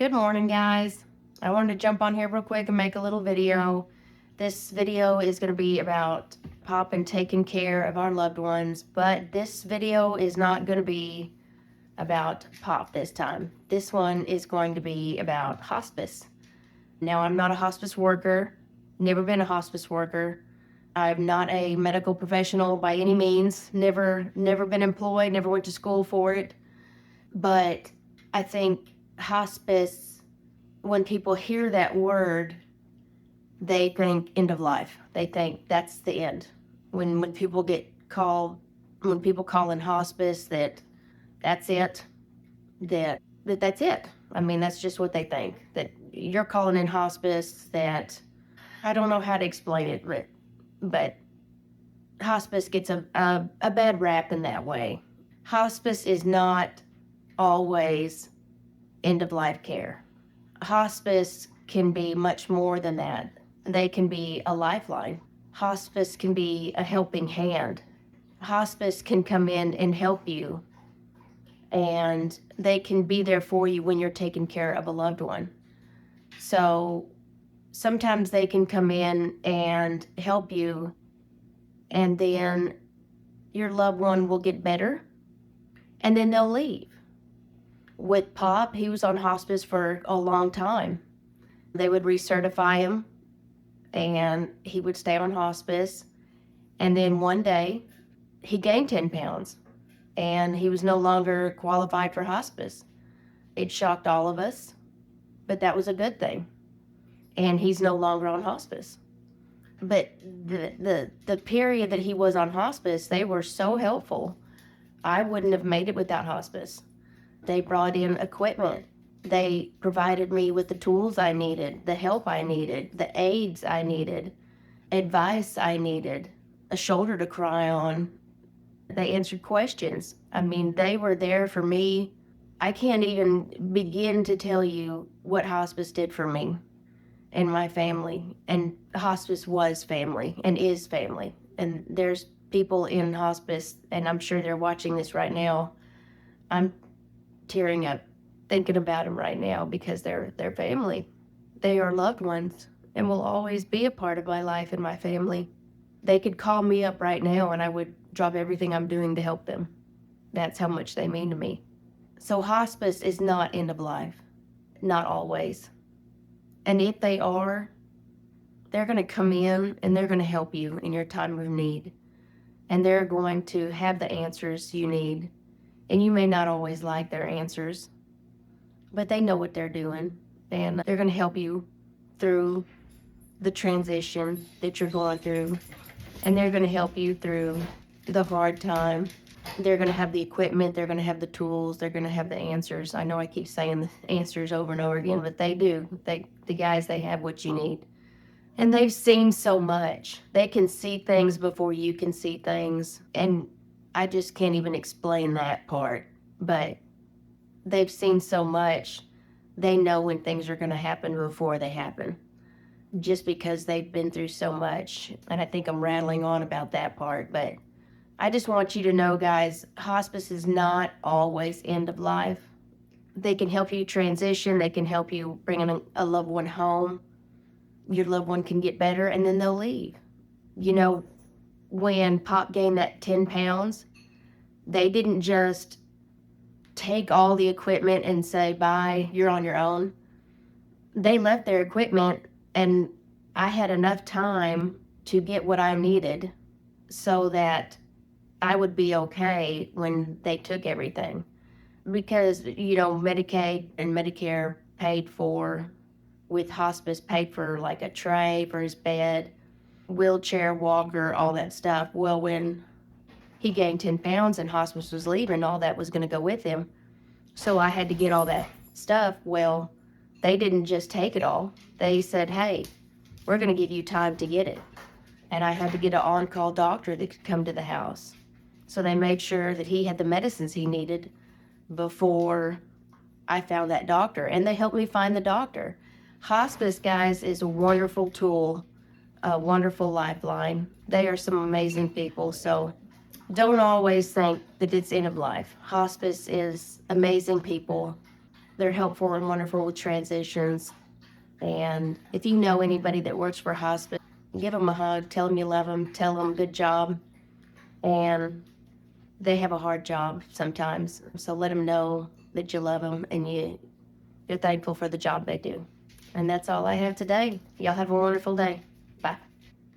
Good morning, guys. I wanted to jump on here real quick and make a little video. This video is going to be about Pop and taking care of our loved ones, but this video is not going to be about Pop this time. This one is going to be about hospice. Now, I'm not a hospice worker, never been a hospice worker. I'm not a medical professional by any means, never been employed, never went to school for it. But I think hospice, when people hear that word, they think end of life. They think that's the end. When people call in hospice, that's it. That's it. I mean, that's just what they think. That you're calling in hospice. That I don't know how to explain it, but hospice gets a bad rap in that way. Hospice is not always end-of-life care. Hospice can be much more than that. They can be a lifeline. Hospice can be a helping hand. Hospice can come in and help you, and they can be there for you when you're taking care of a loved one. So sometimes they can come in and help you, and then your loved one will get better, and then they'll leave. With Pop, he was on hospice for a long time. They would recertify him, and he would stay on hospice. And then one day, he gained 10 pounds, and he was no longer qualified for hospice. It shocked all of us, but that was a good thing. And he's no longer on hospice. But the period that he was on hospice, they were so helpful. I wouldn't have made it without hospice. They brought in equipment. They provided me with the tools I needed, the help I needed, the aids I needed, advice I needed, a shoulder to cry on. They answered questions. I mean, they were there for me. I can't even begin to tell you what hospice did for me and my family. And hospice was family and is family. And there's people in hospice, and I'm sure they're watching this right now. I'm tearing up thinking about them right now because they're family. They are loved ones and will always be a part of my life and my family. They could call me up right now and I would drop everything I'm doing to help them. That's how much they mean to me. So hospice is not end of life, not always. And if they are, they're going to come in and they're going to help you in your time of need. And they're going to have the answers you need. And you may not always like their answers, but they know what they're doing, and they're going to help you through the transition that you're going through, and they're going to help you through the hard time. They're going to have the equipment, they're going to have the tools, they're going to have the answers. I know I keep saying the answers over and over again, but they do. The guys, they have what you need. And they've seen so much. They can see things before you can see things, and I just can't even explain that part, but they've seen so much. They know when things are going to happen before they happen, just because they've been through so much. And I think I'm rattling on about that part, but I just want you to know, guys, hospice is not always end of life. They can help you transition. They can help you bring a loved one home. Your loved one can get better, and then they'll leave. You know, when Pop gained that 10 pounds, they didn't just take all the equipment and say, bye, you're on your own. They left their equipment, and I had enough time to get what I needed so that I would be okay when they took everything. Because, you know, Medicaid and Medicare paid for, with hospice, paid for like a tray for his bed, wheelchair, walker, all that stuff. Well, when he gained 10 pounds and hospice was leaving, all that was going to go with him. So I had to get all that stuff. Well, they didn't just take it all. They said, hey, we're going to give you time to get it. And I had to get an on-call doctor that could come to the house. So they made sure that he had the medicines he needed before I found that doctor. And they helped me find the doctor. Hospice, guys, is a wonderful tool, a wonderful lifeline. They are some amazing people. So don't always think that it's end of life. Hospice is amazing people. They're helpful and wonderful with transitions. And if you know anybody that works for hospice, give them a hug, tell them you love them, tell them good job. And they have a hard job sometimes. So let them know that you love them and you're thankful for the job they do. And that's all I have today. Y'all have a wonderful day.